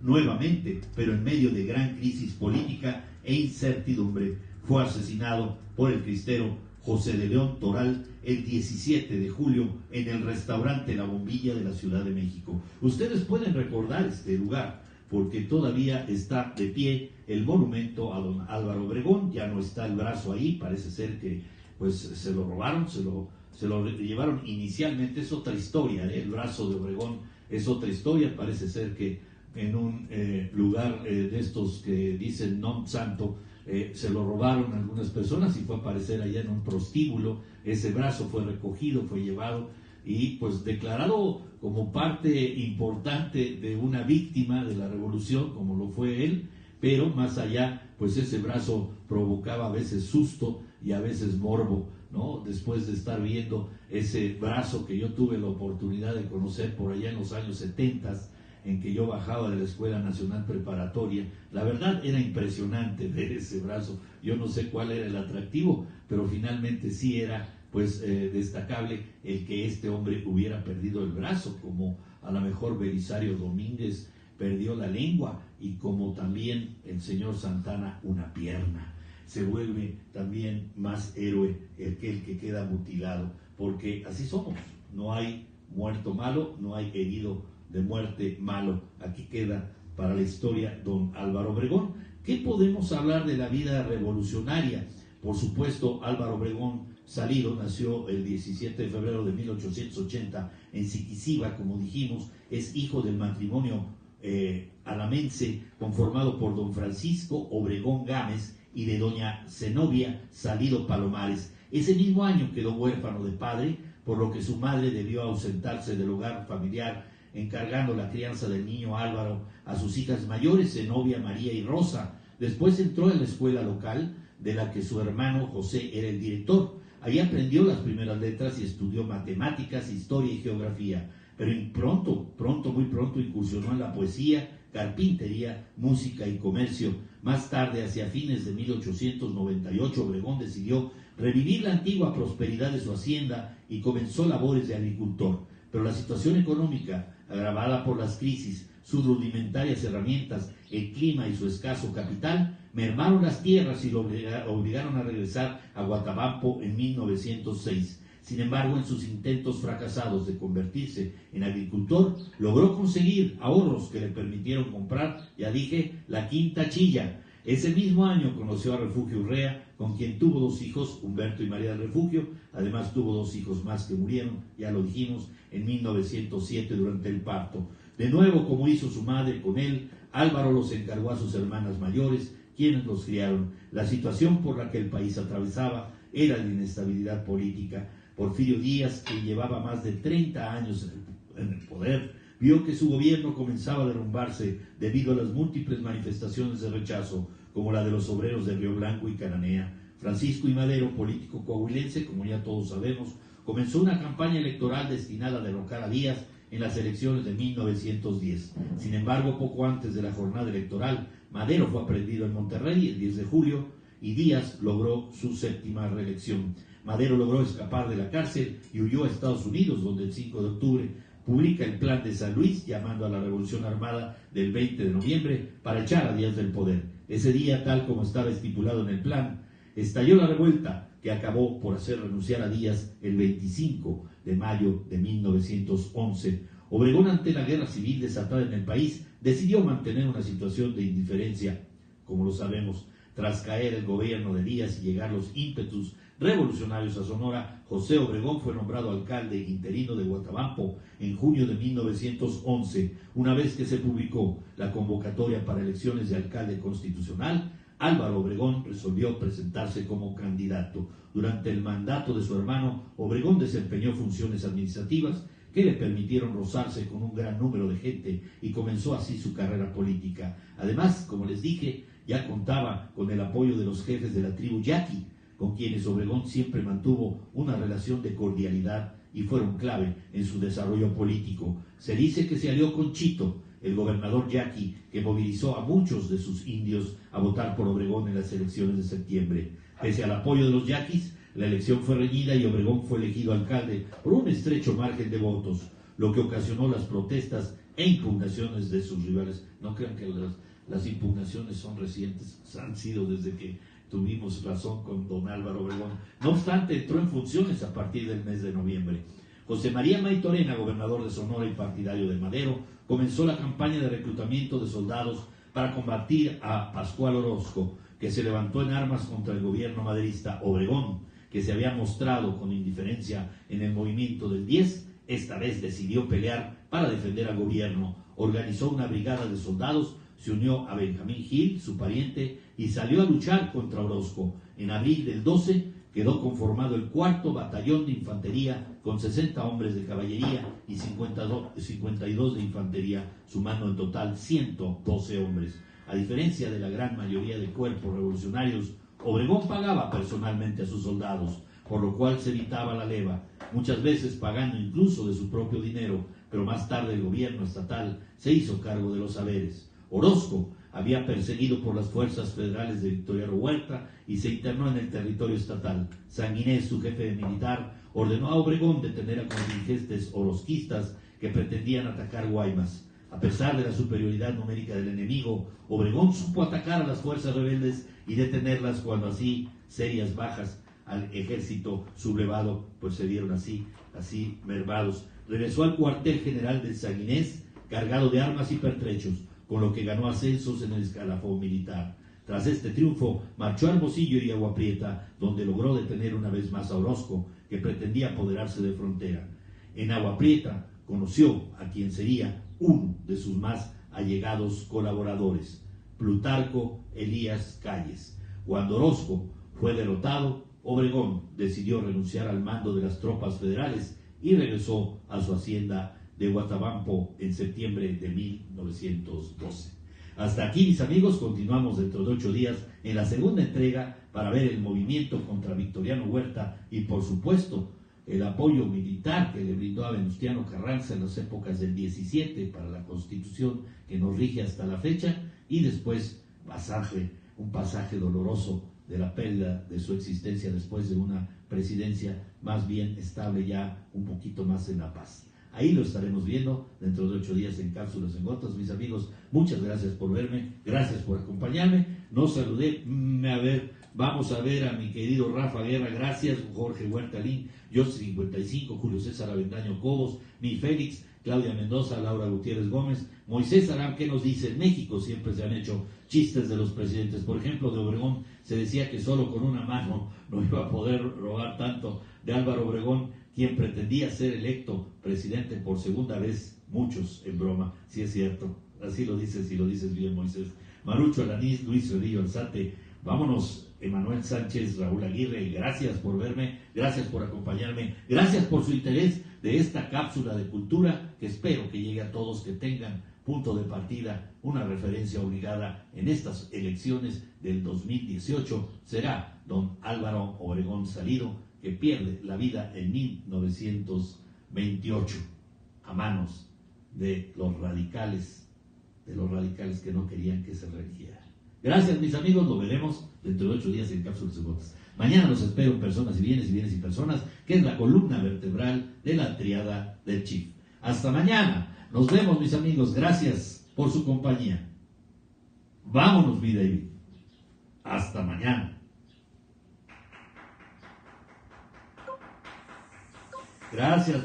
nuevamente, pero en medio de gran crisis política e incertidumbre. Fue asesinado por el cristero José de León Toral el 17 de julio en el restaurante La Bombilla de la Ciudad de México. Ustedes pueden recordar este lugar porque todavía está de pie el monumento a don Álvaro Obregón. Ya no está el brazo ahí, parece ser que pues se lo robaron, se lo llevaron inicialmente. Es otra historia, el brazo de Obregón es otra historia. Parece ser que en un lugar de estos que dicen non santo, se lo robaron algunas personas y fue a aparecer allá en un prostíbulo. Ese brazo fue recogido, fue llevado y pues declarado como parte importante de una víctima de la revolución, como lo fue él, pero más allá, pues ese brazo provocaba a veces susto y a veces morbo, ¿no? Después de estar viendo ese brazo que yo tuve la oportunidad de conocer por allá en los años 70, en que yo bajaba de la Escuela Nacional Preparatoria, la verdad era impresionante ver ese brazo. Yo no sé cuál era el atractivo, pero finalmente sí era pues destacable el que este hombre hubiera perdido el brazo, como a lo mejor Belisario Domínguez perdió la lengua y como también el señor Santana una pierna. Se vuelve también más héroe el que queda mutilado, porque así somos. No hay muerto malo, no hay herido de muerte malo. Aquí queda para la historia don Álvaro Obregón. ¿Qué podemos hablar de la vida revolucionaria? Por supuesto, Álvaro Obregón Salido nació el 17 de febrero de 1880 en Ziquiciba, como dijimos. Es hijo del matrimonio alamense conformado por don Francisco Obregón Gámez y de doña Zenobia Salido Palomares. Ese mismo año quedó huérfano de padre, por lo que su madre debió ausentarse del hogar familiar, encargando la crianza del niño Álvaro a sus hijas mayores, Zenobia, María y Rosa. Después entró en la escuela local, de la que su hermano José era el director. Ahí aprendió las primeras letras y estudió matemáticas, historia y geografía. Pero muy pronto incursionó en la poesía, carpintería, música y comercio. Más tarde, hacia fines de 1898, Obregón decidió revivir la antigua prosperidad de su hacienda y comenzó labores de agricultor. Pero la situación económica, agravada por las crisis, sus rudimentarias herramientas, el clima y su escaso capital, mermaron las tierras y lo obligaron a regresar a Guatabampo en 1906. Sin embargo, en sus intentos fracasados de convertirse en agricultor, logró conseguir ahorros que le permitieron comprar, ya dije, la quinta chilla. Ese mismo año conoció a Refugio Urrea, con quien tuvo dos hijos, Humberto y María del Refugio. Además tuvo dos hijos más que murieron, ya lo dijimos, en 1907 durante el parto. De nuevo, como hizo su madre con él, Álvaro los encargó a sus hermanas mayores, quienes los criaron. La situación por la que el país atravesaba era de inestabilidad política. Porfirio Díaz, que llevaba más de 30 años en el poder, vio que su gobierno comenzaba a derrumbarse debido a las múltiples manifestaciones de rechazo, como la de los obreros de Río Blanco y Cananea. Francisco I. Madero, político coahuilense, como ya todos sabemos, comenzó una campaña electoral destinada a derrocar a Díaz en las elecciones de 1910. Sin embargo, poco antes de la jornada electoral, Madero fue aprehendido en Monterrey el 10 de julio y Díaz logró su 7ª reelección. Madero logró escapar de la cárcel y huyó a Estados Unidos, donde el 5 de octubre publica el Plan de San Luis, llamando a la Revolución Armada del 20 de noviembre para echar a Díaz del poder. Ese día, tal como estaba estipulado en el plan, estalló la revuelta que acabó por hacer renunciar a Díaz el 25 de mayo de 1911. Obregón, ante la guerra civil desatada en el país, decidió mantener una situación de indiferencia. Como lo sabemos, tras caer el gobierno de Díaz y llegar los ímpetus revolucionarios a Sonora, José Obregón fue nombrado alcalde interino de Guatabampo en junio de 1911. Una vez que se publicó la convocatoria para elecciones de alcalde constitucional, Álvaro Obregón resolvió presentarse como candidato. Durante el mandato de su hermano, Obregón desempeñó funciones administrativas que le permitieron rozarse con un gran número de gente y comenzó así su carrera política. Además, como les dije, ya contaba con el apoyo de los jefes de la tribu Yaqui, con quienes Obregón siempre mantuvo una relación de cordialidad y fueron clave en su desarrollo político. Se dice que se alió con Chito, el gobernador yaqui, que movilizó a muchos de sus indios a votar por Obregón en las elecciones de septiembre. Pese al apoyo de los yaquis, la elección fue reñida y Obregón fue elegido alcalde por un estrecho margen de votos, lo que ocasionó las protestas e impugnaciones de sus rivales. No crean que las impugnaciones son recientes, han sido desde que tuvimos razón con don Álvaro Obregón. No obstante, entró en funciones a partir del mes de noviembre. José María Maytorena, gobernador de Sonora y partidario de Madero, comenzó la campaña de reclutamiento de soldados para combatir a Pascual Orozco, que se levantó en armas contra el gobierno maderista. Obregón, que se había mostrado con indiferencia en el movimiento del 10, esta vez decidió pelear para defender al gobierno. Organizó una brigada de soldados, se unió a Benjamín Gil, su pariente, y salió a luchar contra Orozco. En abril del 12 quedó conformado el 4º Batallón de Infantería con 60 hombres de caballería y 52 de infantería, sumando en total 112 hombres. A diferencia de la gran mayoría de cuerpos revolucionarios, Obregón pagaba personalmente a sus soldados, por lo cual se evitaba la leva, muchas veces pagando incluso de su propio dinero, pero más tarde el gobierno estatal se hizo cargo de los haberes. Orozco había perseguido por las fuerzas federales de Victoriano Huerta y se internó en el territorio estatal. Sanguinés, su jefe militar, ordenó a Obregón detener a contingentes orozquistas que pretendían atacar Guaymas. A pesar de la superioridad numérica del enemigo, Obregón supo atacar a las fuerzas rebeldes y detenerlas cuando así serias bajas al ejército sublevado pues se dieron así mermados. Regresó al cuartel general de Sanguinés cargado de armas y pertrechos, con lo que ganó ascensos en el escalafón militar. Tras este triunfo, marchó a Hermosillo y Agua Prieta, donde logró detener una vez más a Orozco, que pretendía apoderarse de frontera. En Agua Prieta conoció a quien sería uno de sus más allegados colaboradores, Plutarco Elías Calles. Cuando Orozco fue derrotado, Obregón decidió renunciar al mando de las tropas federales y regresó a su hacienda de Guatabampo en septiembre de 1912. Hasta aquí, mis amigos, continuamos dentro de 8 días en la segunda entrega para ver el movimiento contra Victoriano Huerta y, por supuesto, el apoyo militar que le brindó a Venustiano Carranza en las épocas del 17 para la Constitución que nos rige hasta la fecha, y después un pasaje doloroso de la pérdida de su existencia después de una presidencia más bien estable, ya un poquito más en la paz. Ahí lo estaremos viendo dentro de 8 días en Cápsulas en Gotas. Mis amigos, muchas gracias por verme, gracias por acompañarme. No saludé, vamos a ver a mi querido Rafa Guerra, gracias, Jorge Huerta Lin, yo 55, Julio César Avendaño Cobos, mi Félix, Claudia Mendoza, Laura Gutiérrez Gómez, Moisés Aram, ¿qué nos dice? En México siempre se han hecho chistes de los presidentes. Por ejemplo, de Obregón se decía que solo con una mano no iba a poder robar tanto. De Álvaro Obregón, quien pretendía ser electo presidente por segunda vez, muchos en broma, sí es cierto, así lo dices y lo dices bien, Moisés. Marucho Alanís, Luis Cedillo Alzate, vámonos, Emanuel Sánchez, Raúl Aguirre, gracias por verme, gracias por acompañarme, gracias por su interés de esta cápsula de cultura que espero que llegue a todos, que tengan punto de partida, una referencia obligada en estas elecciones del 2018, será don Álvaro Obregón Salido, que pierde la vida en 1928 a manos de los radicales que no querían que se religiera. Gracias, mis amigos, lo veremos dentro de 8 días en Cápsulas de Gotas. Mañana los espero en Personas y Bienes y Personas, que es la columna vertebral de la triada del Chief. Hasta mañana, nos vemos, mis amigos, gracias por su compañía. Vámonos, mi David. Hasta mañana. Gracias por